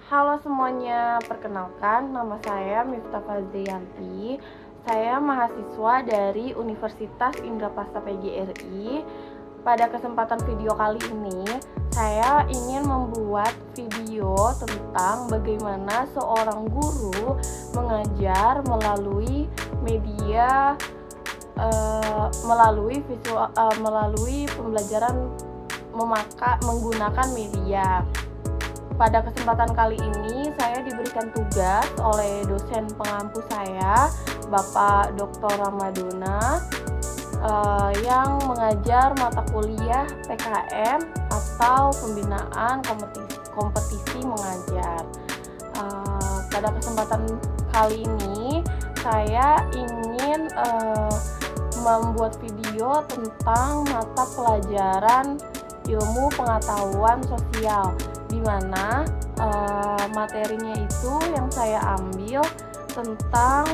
Halo semuanya, perkenalkan nama saya Miftah Fazriyanti. Saya mahasiswa dari Universitas Indraprasta PGRI. Pada kesempatan video kali ini, saya ingin membuat video tentang bagaimana seorang guru mengajar melalui media, melalui pembelajaran menggunakan media. Pada kesempatan kali ini saya diberikan tugas oleh dosen pengampu saya, Bapak Dr. Ramadona, yang mengajar mata kuliah PKM atau pembinaan kompetisi mengajar. Pada kesempatan kali ini saya ingin membuat video tentang mata pelajaran ilmu pengetahuan sosial, di mana materinya itu yang saya ambil tentang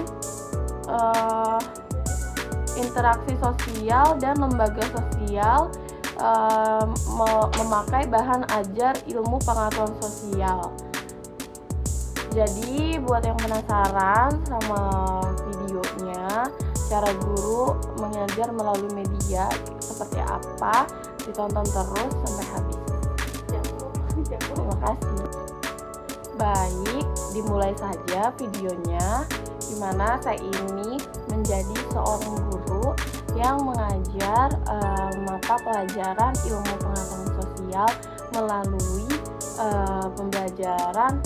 interaksi sosial dan lembaga sosial memakai bahan ajar ilmu pengetahuan sosial. Jadi buat yang penasaran sama videonya, cara guru mengajar melalui media seperti apa, ditonton terus sampai habis. Terima kasih. Baik, dimulai saja videonya, dimana saya ini menjadi seorang guru yang mengajar mata pelajaran ilmu pengetahuan sosial melalui pembelajaran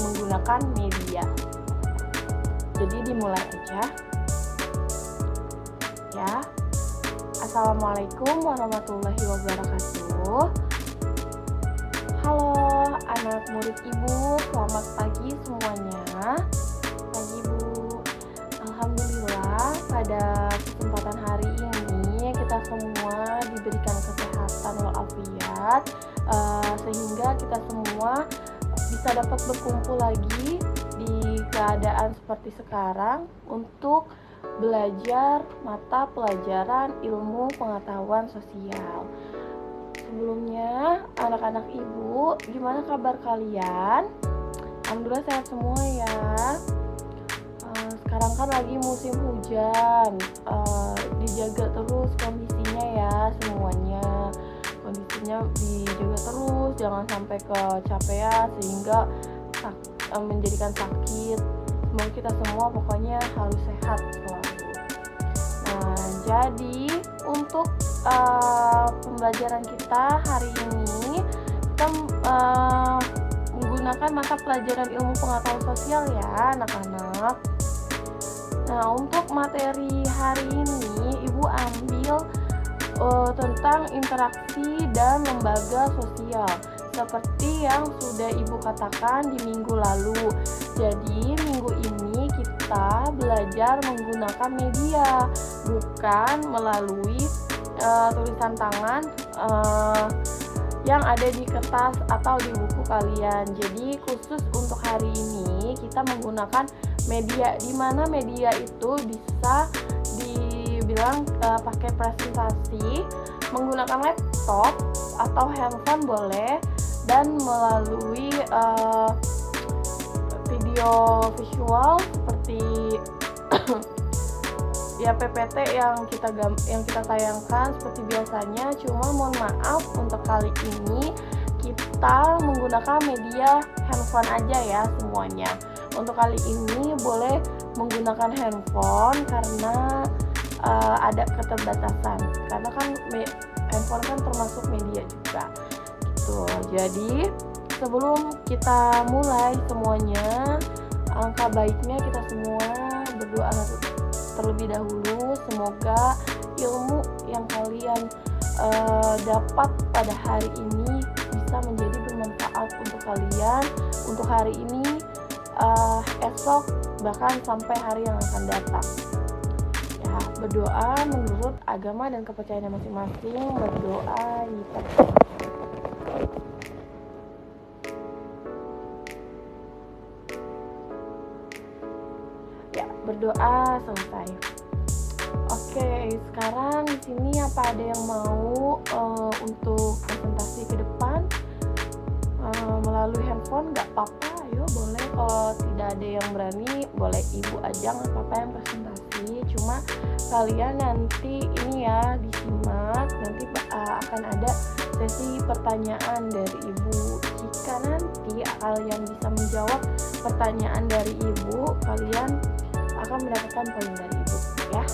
menggunakan media. Jadi dimulai aja ya. Assalamualaikum warahmatullahi wabarakatuh. Halo anak murid ibu, selamat pagi semuanya. Pagi bu. Alhamdulillah pada kesempatan hari ini kita semua diberikan kesehatan walafiat, sehingga kita semua bisa dapat berkumpul lagi di keadaan seperti sekarang untuk belajar mata pelajaran ilmu pengetahuan sosial. Sebelumnya, anak-anak ibu, gimana kabar kalian? Alhamdulillah sehat semua ya. Sekarang kan lagi musim hujan, dijaga terus kondisinya ya semuanya. Kondisinya dijaga terus, jangan sampai kecapean sehingga menjadikan sakit. Semoga kita semua pokoknya harus sehat selalu. Nah, jadi untuk pembelajaran kita hari ini kita menggunakan mata pelajaran ilmu pengetahuan sosial ya anak-anak. Nah, untuk materi hari ini ibu ambil tentang interaksi dan lembaga sosial, seperti yang sudah ibu katakan di minggu lalu. Jadi minggu ini kita belajar menggunakan media, bukan melalui tulisan tangan yang ada di kertas atau di buku kalian. Jadi khusus untuk hari ini kita menggunakan media, di mana media itu bisa dibilang pakai presentasi menggunakan laptop atau handphone boleh, dan melalui video visual seperti ya PPT yang kita tayangkan seperti biasanya. Cuma mohon maaf untuk kali ini kita menggunakan media handphone aja ya semuanya. Untuk kali ini boleh menggunakan handphone karena ada keterbatasan, karena kan handphone kan termasuk media juga gitu. Jadi sebelum kita mulai semuanya, alangkah baiknya kita semua berdoa terlebih dahulu. Semoga ilmu yang kalian dapat pada hari ini bisa menjadi bermanfaat untuk kalian, untuk hari ini, esok, bahkan sampai hari yang akan datang. Ya, berdoa menurut agama dan kepercayaan masing-masing. Berdoa ya, berdoa selesai. Oke, sekarang di sini apa ada yang mau untuk presentasi ke depan melalui handphone? Nggak apa-apa Ayo boleh, kalau tidak ada yang berani boleh ibu aja, nggak apa-apa yang presentasi. Cuma kalian nanti ini ya disimak, nanti akan ada sesi pertanyaan dari ibu. Jika nanti kalian bisa menjawab pertanyaan dari ibu, kalian akan mendapatkan poin dari ibu ya.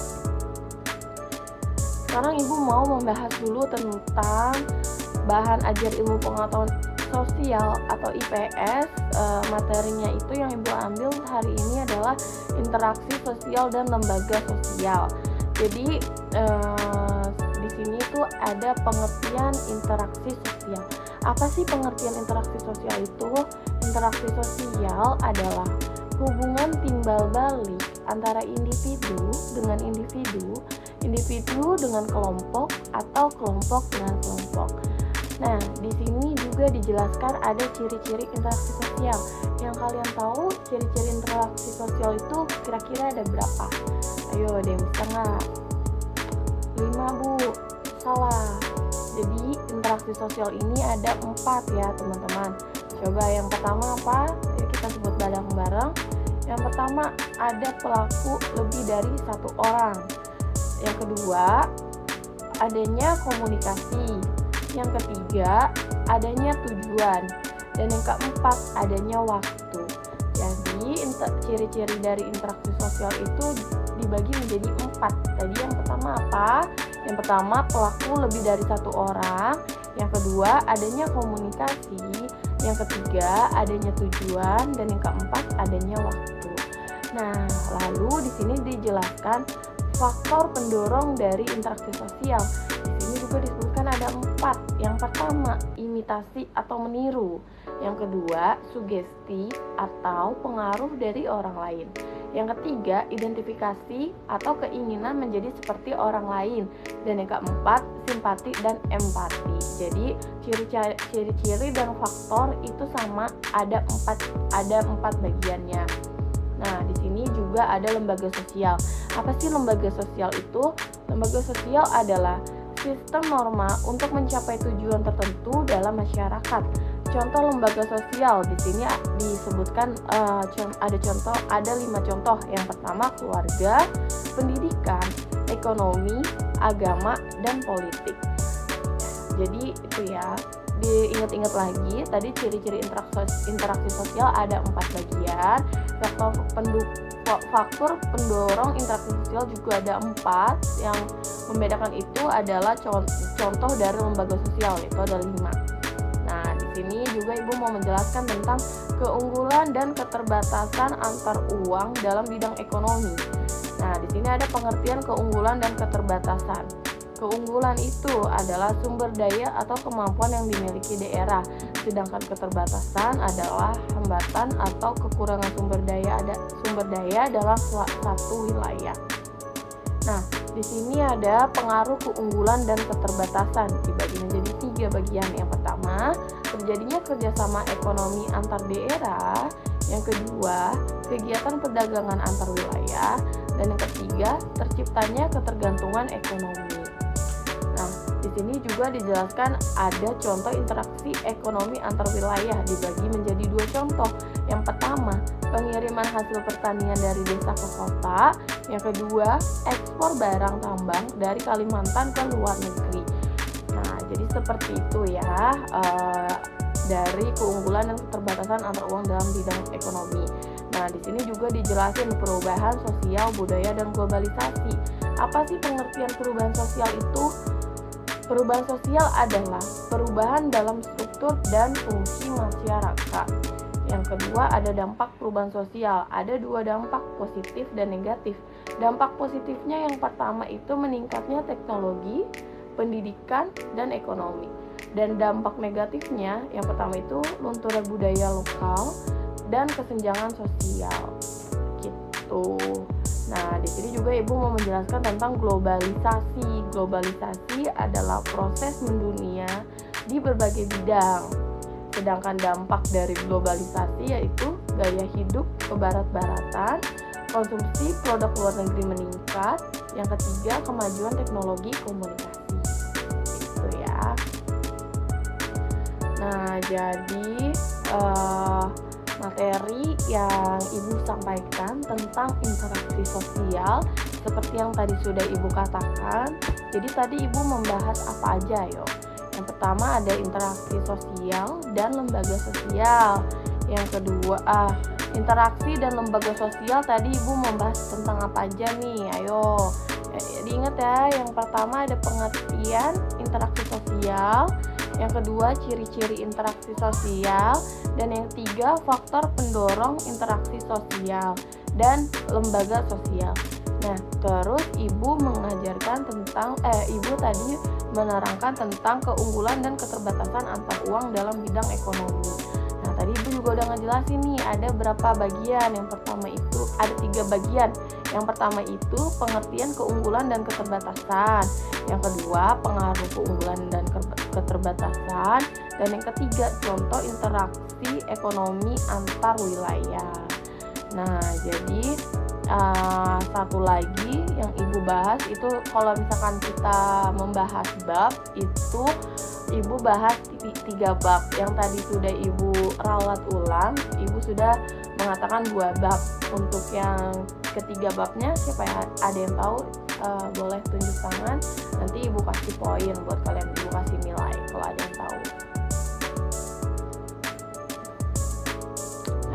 Sekarang ibu mau membahas dulu tentang bahan ajar ilmu pengetahuan sosial atau IPS. Materinya itu yang ibu ambil hari ini adalah interaksi sosial dan lembaga sosial. Jadi di sini tuh ada pengertian interaksi sosial. Apa sih pengertian interaksi sosial itu? Interaksi sosial adalah hubungan timbal balik antara individu dengan individu, individu dengan kelompok, atau kelompok dengan kelompok. Nah, di sini juga dijelaskan ada ciri-ciri interaksi sosial. Yang kalian tahu ciri-ciri interaksi sosial itu kira-kira ada berapa? Ayo, ada yang bisa nggak? 5 Bu, salah. Jadi interaksi sosial ini ada 4 ya teman-teman. Coba yang pertama apa? Yuk kita sebut bareng-bareng. Yang pertama ada pelaku lebih dari 1 orang. Yang kedua adanya komunikasi. Yang ketiga adanya tujuan. Dan yang keempat adanya waktu. Jadi ciri-ciri dari interaksi sosial itu dibagi menjadi 4. Tadi yang pertama apa? Yang pertama pelaku lebih dari 1 orang. Yang kedua adanya komunikasi. Yang ketiga adanya tujuan. Dan yang keempat adanya waktu. Nah, lalu di sini dijelaskan faktor pendorong dari interaksi sosial. Di sini juga disebutkan ada 4. Yang pertama imitasi atau meniru. Yang kedua sugesti atau pengaruh dari orang lain. Yang ketiga identifikasi atau keinginan menjadi seperti orang lain. Dan yang keempat simpati dan empati. Jadi ciri-ciri dan faktor itu sama, ada 4 bagiannya. Nah, di sini juga ada lembaga sosial. Apa sih lembaga sosial itu? Lembaga sosial adalah sistem norma untuk mencapai tujuan tertentu dalam masyarakat. Contoh lembaga sosial di sini disebutkan ada 5 contoh. Yang pertama keluarga, pendidikan, ekonomi, agama, dan politik. Jadi itu ya. Diingat-ingat lagi, tadi ciri-ciri interaksi sosial ada 4 bagian. Faktor pendorong interaksi sosial juga ada 4. Yang membedakan itu adalah contoh dari lembaga sosial, yaitu ada 5. Nah, di sini juga ibu mau menjelaskan tentang keunggulan dan keterbatasan antar uang dalam bidang ekonomi. Nah, di sini ada pengertian keunggulan dan keterbatasan. Keunggulan itu adalah sumber daya atau kemampuan yang dimiliki daerah, sedangkan keterbatasan adalah hambatan atau kekurangan sumber daya dalam suatu wilayah. Nah, di sini ada pengaruh keunggulan dan keterbatasan dibagi menjadi 3 bagian. Yang pertama, terjadinya kerjasama ekonomi antar daerah. Yang kedua, kegiatan perdagangan antar wilayah. Dan yang ketiga, terciptanya ketergantungan ekonomi. Nah, di sini juga dijelaskan ada contoh interaksi ekonomi antar wilayah dibagi menjadi 2 contoh. Yang pertama, pengiriman hasil pertanian dari desa ke kota. Yang kedua, ekspor barang tambang dari Kalimantan ke luar negeri. Nah, jadi seperti itu ya dari keunggulan dan keterbatasan antar uang dalam bidang ekonomi. Nah, di sini juga dijelasin perubahan sosial, budaya, dan globalisasi. Apa sih pengertian perubahan sosial itu? Perubahan sosial adalah perubahan dalam struktur dan fungsi masyarakat. Yang kedua ada dampak perubahan sosial. Ada 2 dampak, positif dan negatif. Dampak positifnya yang pertama itu meningkatnya teknologi, pendidikan, dan ekonomi. Dan dampak negatifnya yang pertama itu lunturnya budaya lokal dan kesenjangan sosial. Gitu. Nah, di sini juga ibu mau menjelaskan tentang globalisasi. Globalisasi adalah proses mendunia di berbagai bidang. Sedangkan dampak dari globalisasi yaitu gaya hidup kebarat-baratan, konsumsi produk luar negeri meningkat. Yang ketiga, kemajuan teknologi komunikasi. Itu ya. Nah, jadi materi Ibu sampaikan tentang interaksi sosial seperti yang tadi sudah Ibu katakan. Jadi tadi Ibu membahas apa aja yo? Yang pertama ada interaksi sosial dan lembaga sosial. Yang kedua, interaksi dan lembaga sosial tadi Ibu membahas tentang apa aja nih? Ayo, diingat ya. Yang pertama ada pengertian interaksi sosial. Yang kedua, ciri-ciri interaksi sosial. Dan yang ketiga, faktor pendorong interaksi sosial dan lembaga sosial. Nah, terus Ibu mengajarkan tentang Ibu tadi menerangkan tentang keunggulan dan keterbatasan antar uang dalam bidang ekonomi. Nah, tadi Ibu juga udah ngejelasin nih ada berapa bagian. Yang pertama itu ada 3 bagian. Yang pertama itu pengertian keunggulan dan keterbatasan. Yang kedua, pengaruh keunggulan dan keterbatasan. Dan yang ketiga, contoh interaksi ekonomi antar wilayah. Nah, jadi satu lagi yang Ibu bahas itu kalau misalkan kita membahas bab itu Ibu bahas 3 bab. Yang tadi sudah Ibu ralat ulang, Ibu sudah mengatakan 2 bab. Untuk yang ketiga babnya siapa ya? Ada yang tahu? Boleh tunjuk tangan. Nanti Ibu kasih poin buat kalian, Ibu kasih nilai kalau ada yang tahu.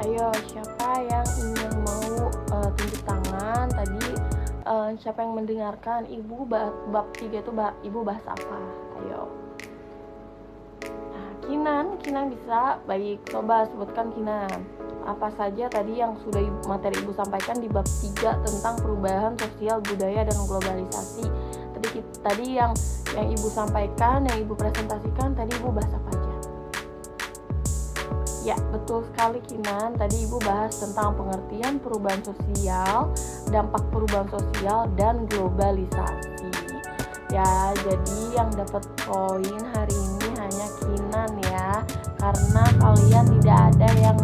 Ayo, siapa yang ingin mau tunjuk tangan? Tadi siapa yang mendengarkan? Ibu bab 3 itu Ibu bahas apa? Ayo. Nah, Kinan bisa. Baik, coba sebutkan Kinan. Apa saja tadi yang sudah materi Ibu sampaikan di bab 3 tentang perubahan sosial, budaya, dan globalisasi. Tadi yang Ibu sampaikan, yang Ibu presentasikan, tadi Ibu bahas apa aja? Ya, betul sekali Kinan. Tadi Ibu bahas tentang pengertian perubahan sosial, dampak perubahan sosial, dan globalisasi. Ya, jadi yang dapat poin hari ini hanya Kinan ya, karena kalian tidak ada yang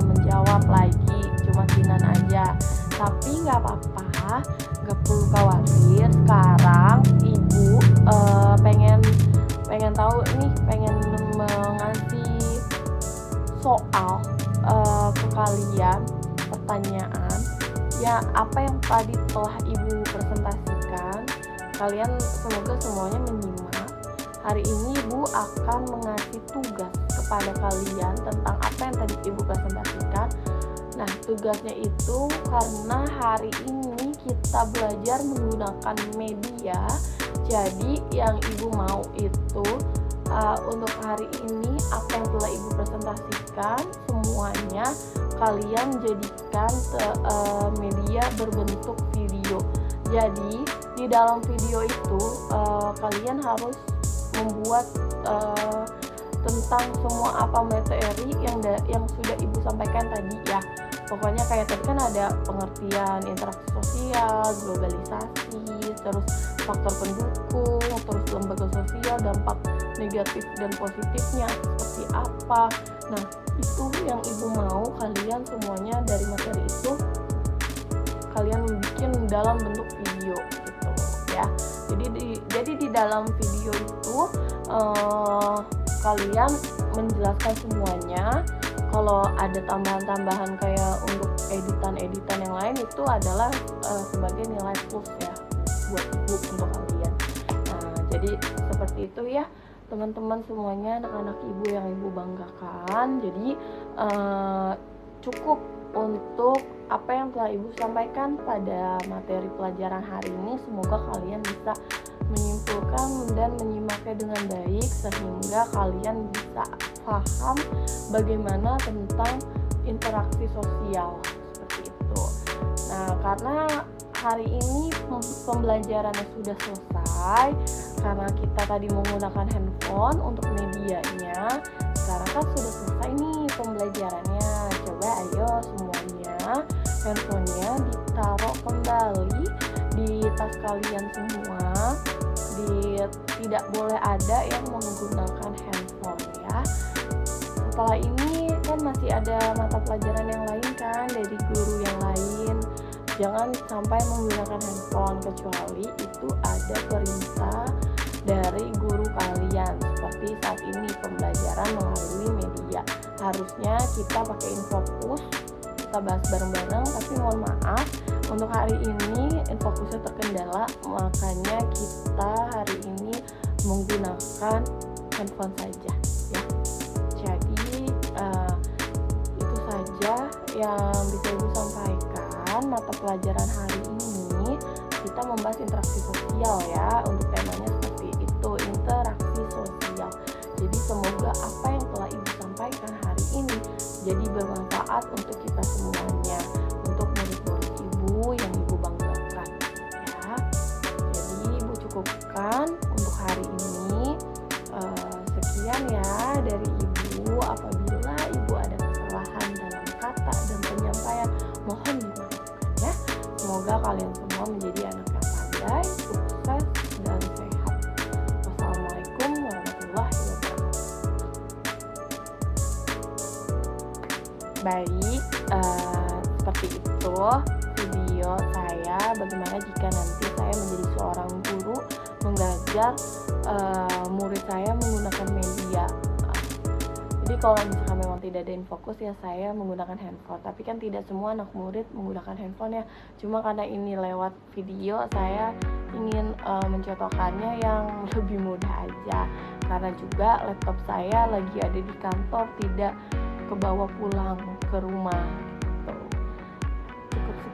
menjawab lagi, cuma Kinan aja. Tapi nggak apa-apa, nggak perlu khawatir. Sekarang Ibu pengen tahu nih, pengen mengasih soal ke kalian, pertanyaan ya, apa yang tadi telah Ibu presentasikan. Kalian semoga semuanya menyimak. Hari ini Ibu akan mengasih tugas kepada kalian tentang apa yang tadi Ibu presentasikan. Nah, tugasnya itu karena hari ini kita belajar menggunakan media. Jadi yang Ibu mau itu untuk hari ini apa yang telah Ibu presentasikan semuanya kalian jadikan media berbentuk video. Jadi di dalam video itu kalian harus membuat tentang semua apa materi yang sudah Ibu sampaikan tadi ya. Pokoknya kayak tadi kan ada pengertian interaksi sosial, globalisasi, terus faktor pendukung, terus lembaga sosial, dampak negatif dan positifnya seperti apa. Nah, itu yang Ibu mau kalian semuanya dari materi itu kalian bikin dalam bentuk video gitu ya. Jadi di dalam video itu kalian menjelaskan semuanya. Kalau ada tambahan-tambahan kayak untuk editan-editan yang lain itu adalah sebagai nilai plus ya buat Ibu untuk kalian. Nah, jadi seperti itu ya teman-teman semuanya, anak-anak Ibu yang Ibu banggakan. Jadi cukup untuk apa yang telah Ibu sampaikan pada materi pelajaran hari ini. Semoga kalian bisa menyimpulkan dan menyimaknya dengan baik sehingga kalian bisa paham bagaimana tentang interaksi sosial seperti itu. Nah, karena hari ini pembelajarannya sudah selesai, karena kita tadi menggunakan handphone untuk medianya, sekarang kan sudah selesai nih pembelajarannya. Coba ayo semuanya handphonenya ditaruh kembali di tas kalian semua. Tidak boleh ada yang menggunakan handphone ya. Setelah ini kan masih ada mata pelajaran yang lain kan dari guru yang lain. Jangan sampai menggunakan handphone kecuali itu ada perintah dari guru kalian. Seperti saat ini pembelajaran melalui media. Harusnya kita pakai InFocus kita bahas bareng-bareng, tapi mohon maaf untuk hari ini fokusnya terkendala, makanya kita hari ini menggunakan handphone saja ya. Jadi itu saja yang bisa Ibu sampaikan. Mata pelajaran hari ini kita membahas interaksi sosial ya. Untuk temanya seperti itu, interaksi sosial. Jadi semoga apa yang telah Ibu sampaikan hari ini jadi bermanfaat untuk kita semuanya, untuk murid-murid Ibu yang Ibu banggakan ya. Jadi Ibu cukupkan untuk hari ini. Sekian ya dari Ibu. Apabila Ibu ada kesalahan dalam kata dan penyampaian, mohon dimaafkan ya. Semoga kalian semua menjadi anak yang pandai, sukses, dan sehat. Wassalamualaikum warahmatullahi wabarakatuh. Baik, seperti itu video saya bagaimana jika nanti saya menjadi seorang guru mengajar murid saya menggunakan media. Jadi kalau misalkan memang tidak ada fokus ya saya menggunakan handphone. Tapi kan tidak semua anak murid menggunakan handphone ya. Cuma karena ini lewat video saya ingin mencontohkannya yang lebih mudah aja. Karena juga laptop saya lagi ada di kantor, tidak kebawa pulang ke rumah